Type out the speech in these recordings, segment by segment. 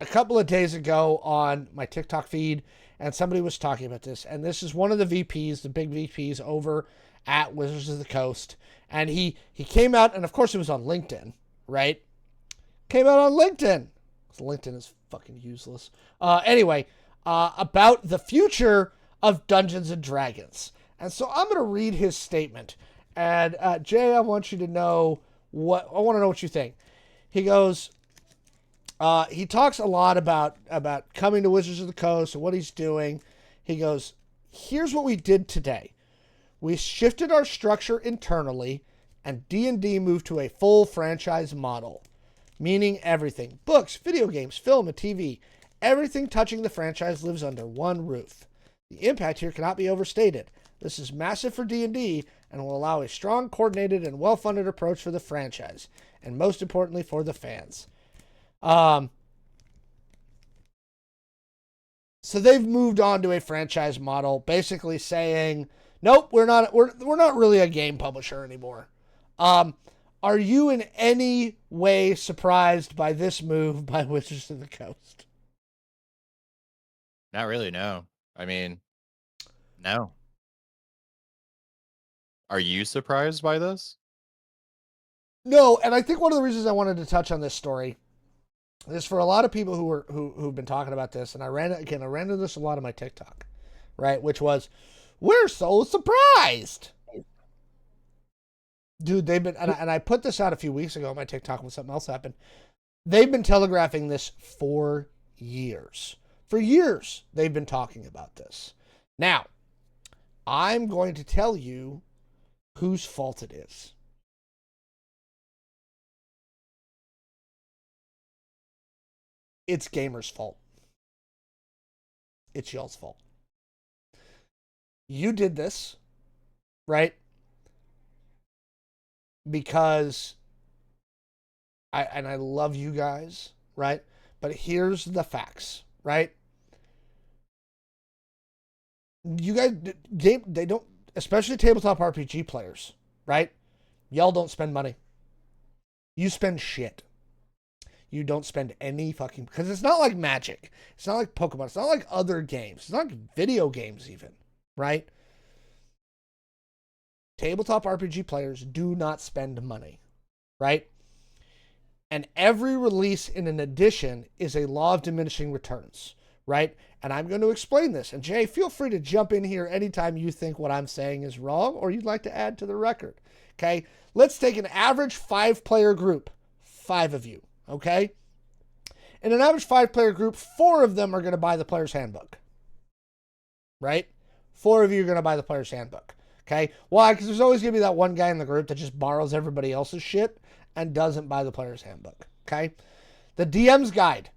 a couple of days ago on my TikTok feed, and somebody was talking about this. And this is one of the VPs, the big VPs over at Wizards of the Coast. And he came out, and of course it was on LinkedIn, right? Came out on LinkedIn. LinkedIn is fucking useless. Anyway, about the future of Dungeons and Dragons. And so I'm going to read his statement. And Jay, I want you to know I want to know what you think. He goes, he talks a lot about coming to Wizards of the Coast and what he's doing. He goes, here's what we did today. We shifted our structure internally, and D&D moved to a full franchise model, meaning everything. Books, video games, film, and TV. Everything touching the franchise lives under one roof. The impact here cannot be overstated. This is massive for D&D and will allow a strong, coordinated, and well-funded approach for the franchise, and most importantly for the fans. So they've moved on to a franchise model, basically saying, nope, we're not really a game publisher anymore. Are you in any way surprised by this move by Wizards of the Coast? Not really, no. I mean, no. Are you surprised by this? No, and I think one of the reasons I wanted to touch on this story is for a lot of people who've been talking about this, and I ran into this a lot on my TikTok, right? Which was, we're so surprised. Dude, they've been, and I put this out a few weeks ago on my TikTok when something else happened. They've been telegraphing this for years. For years, they've been talking about this. Now, I'm going to tell you whose fault it is. It's gamers' fault. It's y'all's fault. You did this, right? Because I love you guys, right? But here's the facts, right? You guys, they don't, especially tabletop RPG players, right? Y'all don't spend money. You spend shit. You don't spend any fucking, because it's not like Magic. It's not like Pokemon. It's not like other games. It's not like video games even, right? Tabletop RPG players do not spend money, right? And every release in an edition is a law of diminishing returns, right? And I'm going to explain this. And Jay, feel free to jump in here anytime you think what I'm saying is wrong or you'd like to add to the record, okay? Let's take an average 5-player group, 5 of you, okay? In an average 5-player group, 4 of them are going to buy the player's handbook, right? 4 of you are going to buy the player's handbook, okay? Why? Because there's always going to be that one guy in the group that just borrows everybody else's shit and doesn't buy the player's handbook, okay? The DM's guide.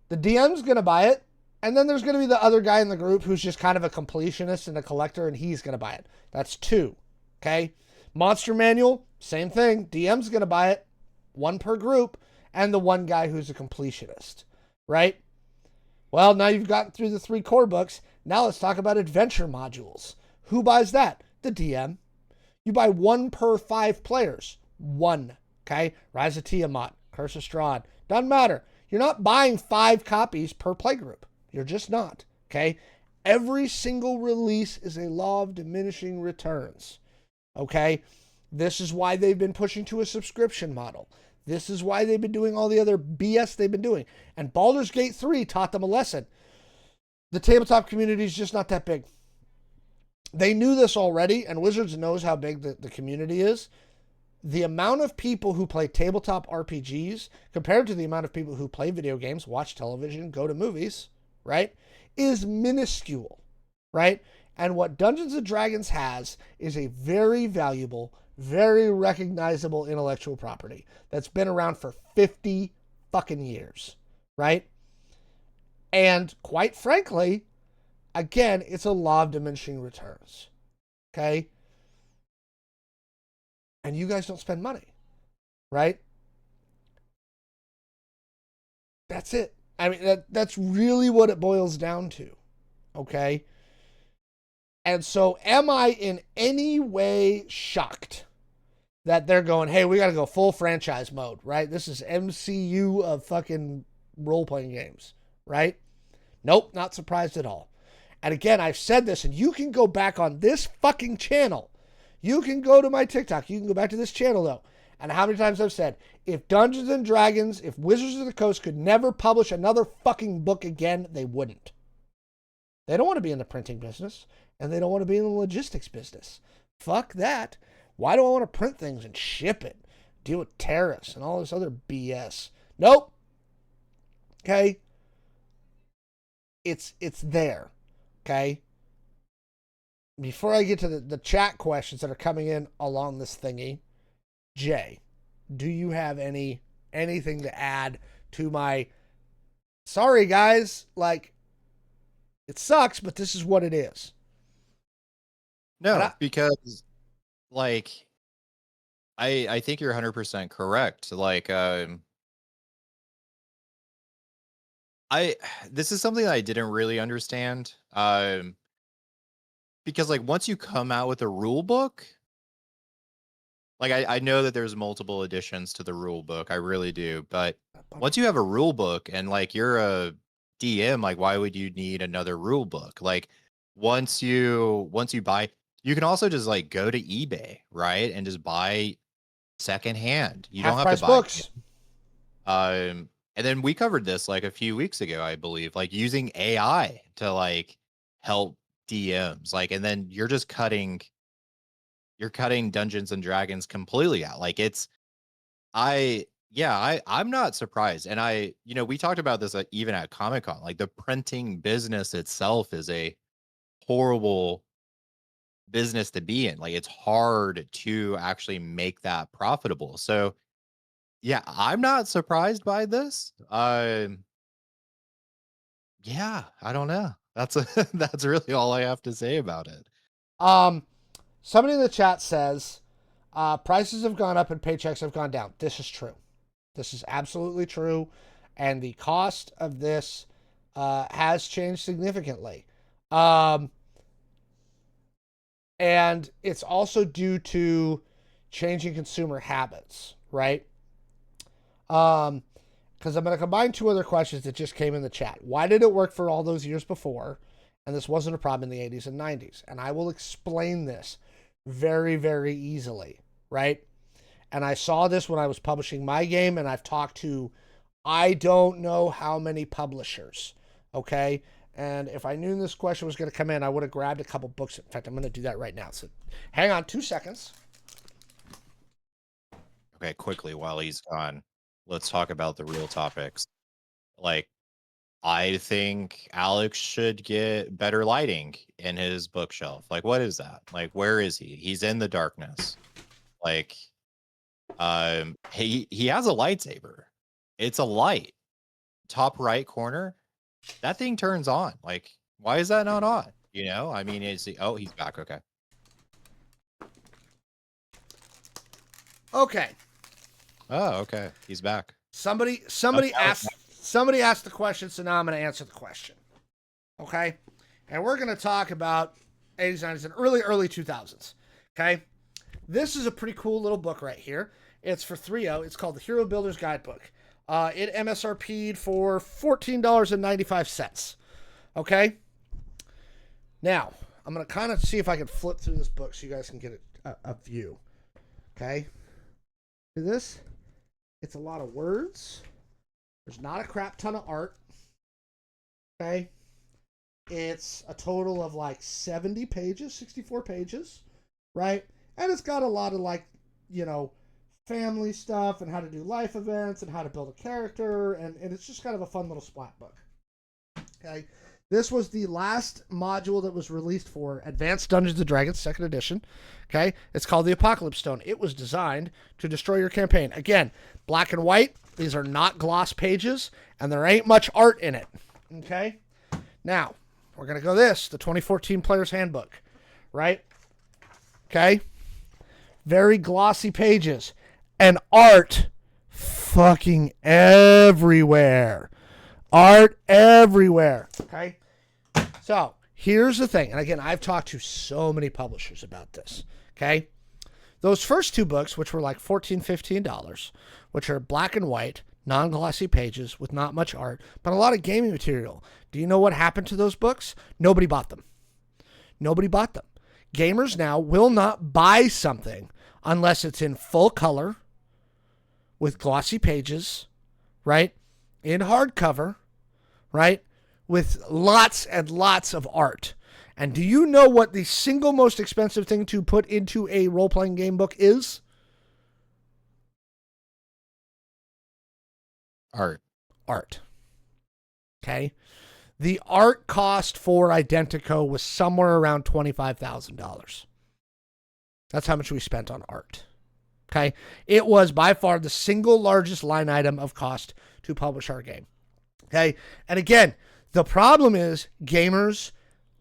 The DM's going to buy it, and then there's going to be the other guy in the group who's just kind of a completionist and a collector, and he's going to buy it. That's 2, okay? Monster manual, same thing. DM's going to buy it, 1 per group, and the one guy who's a completionist, right? Well, now you've gotten through the 3 core books. Now let's talk about adventure modules. Who buys that? The DM. You buy 1 per 5 players. 1, okay? Rise of Tiamat, Curse of Strahd. Doesn't matter. You're not buying 5 copies per playgroup. You're just not, okay? Every single release is a law of diminishing returns, okay? This is why they've been pushing to a subscription model. This is why they've been doing all the other BS they've been doing. And Baldur's Gate 3 taught them a lesson. The tabletop community is just not that big. They knew this already, and Wizards knows how big the community is. The amount of people who play tabletop RPGs compared to the amount of people who play video games, watch television, go to movies, right, is minuscule, right? And what Dungeons & Dragons has is a very valuable, very recognizable intellectual property that's been around for 50 fucking years, right? And quite frankly, again, it's a law of diminishing returns, okay? And you guys don't spend money, right? That's it. I mean, that's really what it boils down to, okay? And so am I in any way shocked that they're going, hey, we got to go full franchise mode, right? This is MCU of fucking role-playing games, right? Nope, not surprised at all. And again, I've said this, and you can go back on this fucking channel. You can go to my TikTok. You can go back to this channel, though. And how many times I've said, if Dungeons and Dragons, if Wizards of the Coast could never publish another fucking book again, they wouldn't. They don't want to be in the printing business, and they don't want to be in the logistics business. Fuck that. Why do I want to print things and ship it? Deal with tariffs and all this other BS. Nope. Okay. It's there. Okay. Before I get to the chat questions that are coming in along this thingy, Jay, do you have anything to add to my, sorry guys, like, it sucks, but this is what it is. No, because like I think you're 100% correct. Like this is something that I didn't really understand. Because like once you come out with a rule book, like I know that there's multiple additions to the rule book. I really do. But once you have a rule book and like you're a DM, like why would you need another rule book? Like once you buy, you can also just like go to eBay, right? And just buy secondhand. You don't have to buy books. And then we covered this like a few weeks ago, I believe, like using AI to like help DMs. Like, and then you're cutting Dungeons and Dragons completely out. Like I'm not surprised. And we talked about this even at Comic-Con, like the printing business itself is a horrible business to be in. Like it's hard to actually make that profitable. So yeah, I'm not surprised by this. Yeah, I don't know. That's really all I have to say about it. Somebody in the chat says, prices have gone up and paychecks have gone down. This is true. This is absolutely true. And the cost of this has changed significantly. And it's also due to changing consumer habits, right? Because I'm going to combine two other questions that just came in the chat. Why did it work for all those years before? And this wasn't a problem in the 80s and 90s. And I will explain this very, very easily, right? And I saw this when I was publishing my game, and I've talked to I don't know how many publishers, okay? And if I knew this question was going to come in, I would have grabbed a couple books. In fact, I'm going to do that right now. So hang on 2 seconds. Okay, quickly while he's gone, let's talk about the real topics. Like, I think Alex should get better lighting in his bookshelf. Like, what is that? Like, where is he? He's in the darkness. Like, he has a lightsaber. It's a light. Top right corner. That thing turns on. Like, why is that not on? You know, I mean, he's back. Okay. Okay. Oh, okay. He's back. Somebody asked the question, so now I'm going to answer the question. Okay? And we're going to talk about 80s, 90s, and early 2000s. Okay? This is a pretty cool little book right here. It's for 3.0. It's called the Hero Builder's Guidebook. It MSRP'd for $14.95. Okay? Now, I'm going to kind of see if I can flip through this book so you guys can get a view. Okay? See this? It's a lot of words. There's not a crap ton of art. Okay? It's a total of like 70 pages, 64 pages, right? And it's got a lot of like, family stuff and how to do life events and how to build a character. And it's just kind of a fun little splat book. Okay? This was the last module that was released for Advanced Dungeons & Dragons 2nd edition. Okay? It's called the Apocalypse Stone. It was designed to destroy your campaign. Again, black and white. These are not gloss pages, and there ain't much art in it. Okay? Now, we're going to go the 2014 Player's Handbook. Right? Okay? Very glossy pages. And art fucking everywhere. Art everywhere. Okay? So, here's the thing. And again, I've talked to so many publishers about this. Okay? Those first two books, which were like $14, $15, which are black and white, non-glossy pages with not much art, but a lot of gaming material. Do you know what happened to those books? Nobody bought them. Nobody bought them. Gamers now will not buy something unless it's in full color with glossy pages, right? In hardcover, right? With lots and lots of art. And do you know what the single most expensive thing to put into a role-playing game book is? Art. Art. Okay? The art cost for Identico was somewhere around $25,000. That's how much we spent on art. Okay? It was by far the single largest line item of cost to publish our game. Okay? And again, the problem is gamers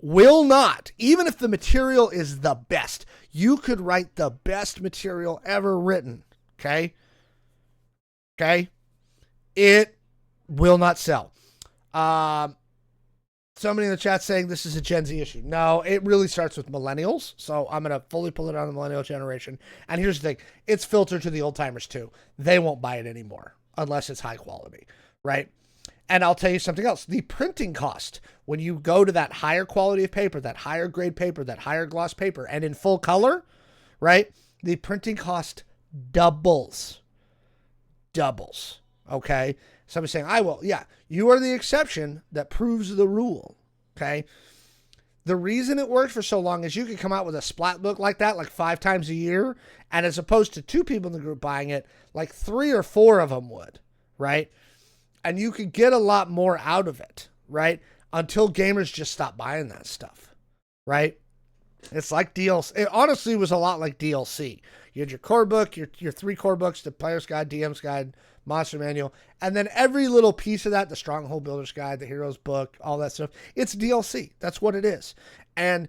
will not, even if the material is the best, you could write the best material ever written. Okay? Okay? It will not sell. Somebody in the chat saying this is a Gen Z issue. No, it really starts with millennials. So I'm going to fully pull it on the millennial generation. And here's the thing. It's filtered to the old timers too. They won't buy it anymore unless it's high quality, right? And I'll tell you something else. The printing cost, when you go to that higher quality of paper, that higher grade paper, that higher gloss paper, and in full color, right? The printing cost doubles. Doubles. Okay? Somebody's saying, I will. Yeah, you are the exception that proves the rule. Okay? The reason it worked for so long is you could come out with a splat book like that, like 5 times a year, and as opposed to 2 people in the group buying it, like 3 or 4 of them would, right? And you could get a lot more out of it, right? Until gamers just stopped buying that stuff, right? It's like DLC. It honestly was a lot like DLC. You had your core book, your 3 core books, the player's guide, DM's guide, monster manual, and then every little piece of that, the stronghold builder's guide, the hero's book, all that stuff, it's DLC. That's what it is. And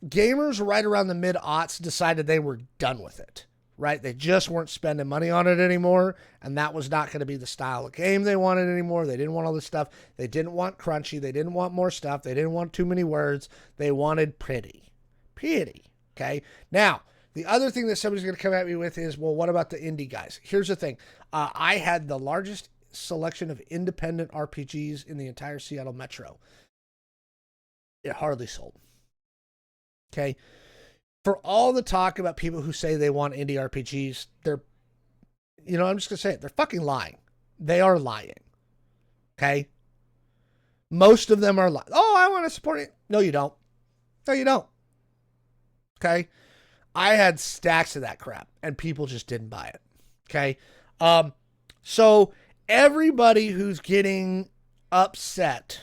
gamers right around the mid-aughts decided they were done with it, right? They just weren't spending money on it anymore, and that was not going to be the style of game they wanted anymore. They didn't want all this stuff. They didn't want crunchy. They didn't want more stuff. They didn't want too many words. They wanted pretty. Okay? Now, the other thing that somebody's going to come at me with is, well, what about the indie guys? Here's the thing. I had the largest selection of independent RPGs in the entire Seattle Metro. It hardly sold. Okay? For all the talk about people who say they want indie RPGs, they're, I'm just going to say it. They're fucking lying. They are lying. Okay? Most of them are lying. Oh, I want to support it. No, you don't. No, you don't. Okay? I had stacks of that crap and people just didn't buy it. Okay? So everybody who's getting upset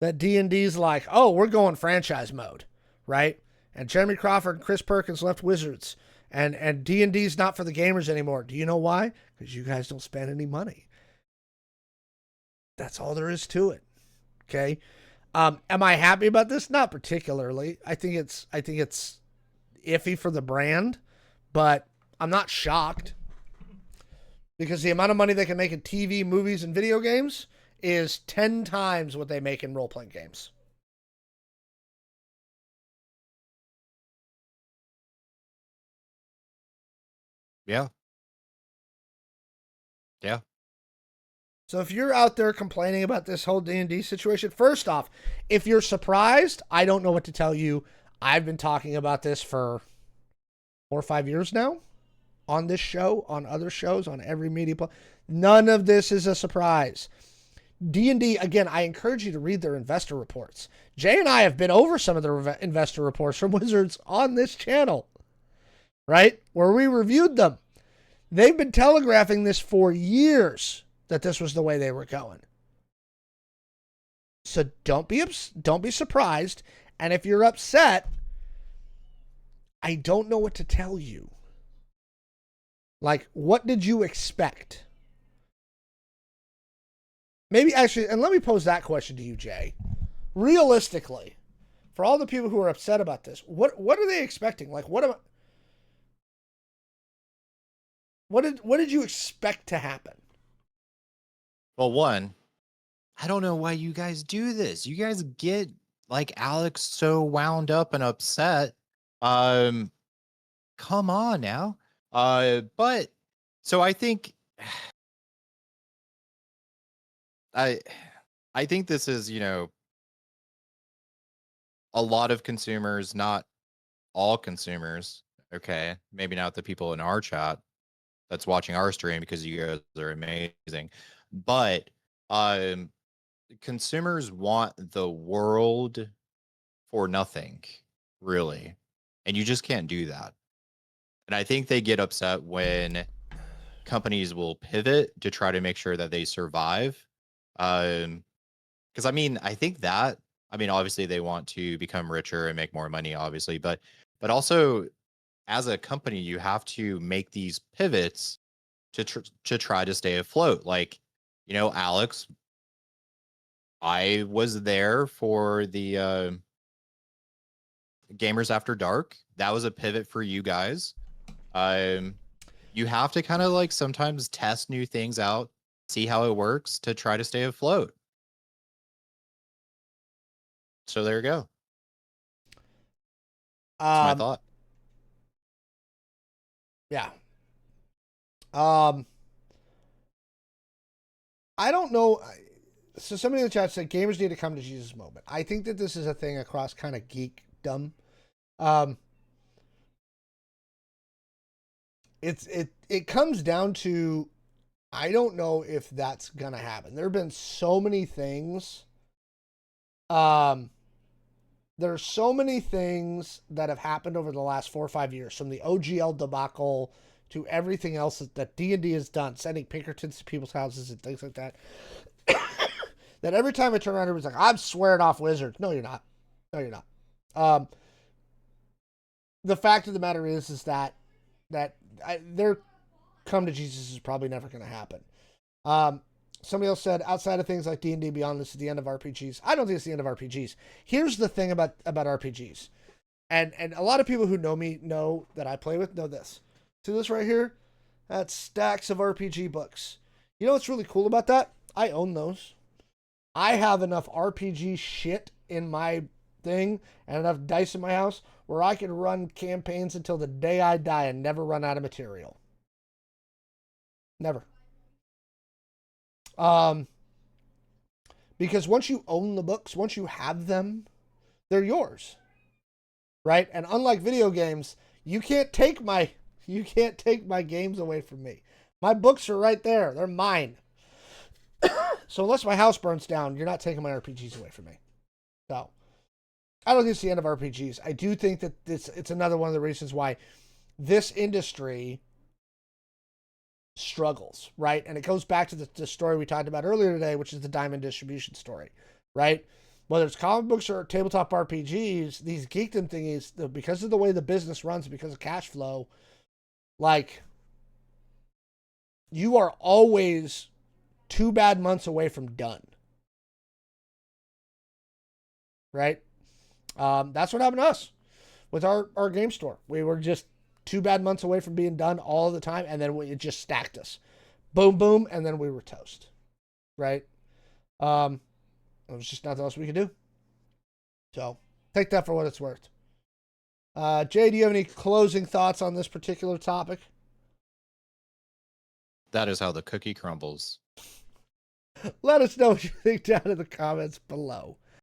that D&D's like, oh, we're going franchise mode, right? And Jeremy Crawford and Chris Perkins left Wizards and D&D's not for the gamers anymore. Do you know why? Because you guys don't spend any money. That's all there is to it. Okay? Am I happy about this? Not particularly. I think it's iffy for the brand, but I'm not shocked because the amount of money they can make in TV, movies, and video games is 10 times what they make in role-playing games. Yeah. Yeah. So if you're out there complaining about this whole D&D situation, first off, if you're surprised, I don't know what to tell you. I've been talking about this for 4 or 5 years now on this show, on other shows, on every media. None of this is a surprise. D&D, again, I encourage you to read their investor reports. Jay and I have been over some of the investor reports from Wizards on this channel, right? Where we reviewed them. They've been telegraphing this for years, that this was the way they were going. So don't be surprised. And if you're upset, I don't know what to tell you. Like, what did you expect? Maybe actually, and let me pose that question to you, Jay. Realistically, for all the people who are upset about this, what are they expecting? Like, what did you expect to happen? Well, one, I don't know why you guys do this. You guys get like Alex so wound up and upset. Come on now. But so I think I I think this is, a lot of consumers, not all consumers. Okay, maybe not the people in our chat that's watching our stream because you guys are amazing, but um, consumers want the world for nothing, really, and you just can't do that. And I think they get upset when companies will pivot to try to make sure that they survive. Because I think that obviously they want to become richer and make more money, obviously, but also as a company, you have to make these pivots to try to stay afloat. Like, Alex, I was there for the Gamers After Dark. That was a pivot for you guys. Um, you have to kind of like sometimes test new things out, see how it works to try to stay afloat. So there you go. That's my Um, thought. yeah. Um, I don't know. So somebody in the chat said gamers need to come to Jesus moment. I think that this is a thing across kind of geekdom. Um, it comes down to I don't know if that's gonna happen. There have been so many things. Um, there's so many things that have happened over the last 4 or 5 years, from the OGL debacle to everything else that D&D has done, sending Pinkertons to people's houses and things like that. That every time I turn around, everybody's like, "I'm swearing off Wizards." No, you're not. No, you're not. Um, the fact of the matter is that their come to Jesus is probably never going to happen. Um, Somebody else said, outside of things like D&D Beyond, this is the end of RPGs. I don't think it's the end of RPGs. Here's the thing about RPGs, and a lot of people who know me know that I play with know this. See this right here? That's stacks of RPG books. You know what's really cool about that? I own those. I have enough RPG shit in my thing and enough dice in my house where I can run campaigns until the day I die and never run out of material. Never. Um, because once you own the books, once you have them, they're yours, right? And unlike video games, you can't take my games away from me. My books are right there; they're mine. So unless my house burns down, you're not taking my RPGs away from me. So I don't think it's the end of RPGs. I do think that it's another one of the reasons why this industry struggles, right? And it goes back to the story we talked about earlier today, which is the diamond distribution story, right? Whether it's comic books or tabletop RPGs, these geekdom thingies, because of the way the business runs, because of cash flow, like, you are always 2 bad months away from done, right? That's what happened to us with our game store. We were just 2 bad months away from being done all the time, and then it just stacked us. Boom, boom, and then we were toast, right? It was just nothing else we could do. So take that for what it's worth. Jay, do you have any closing thoughts on this particular topic? That is how the cookie crumbles. Let us know what you think down in the comments below.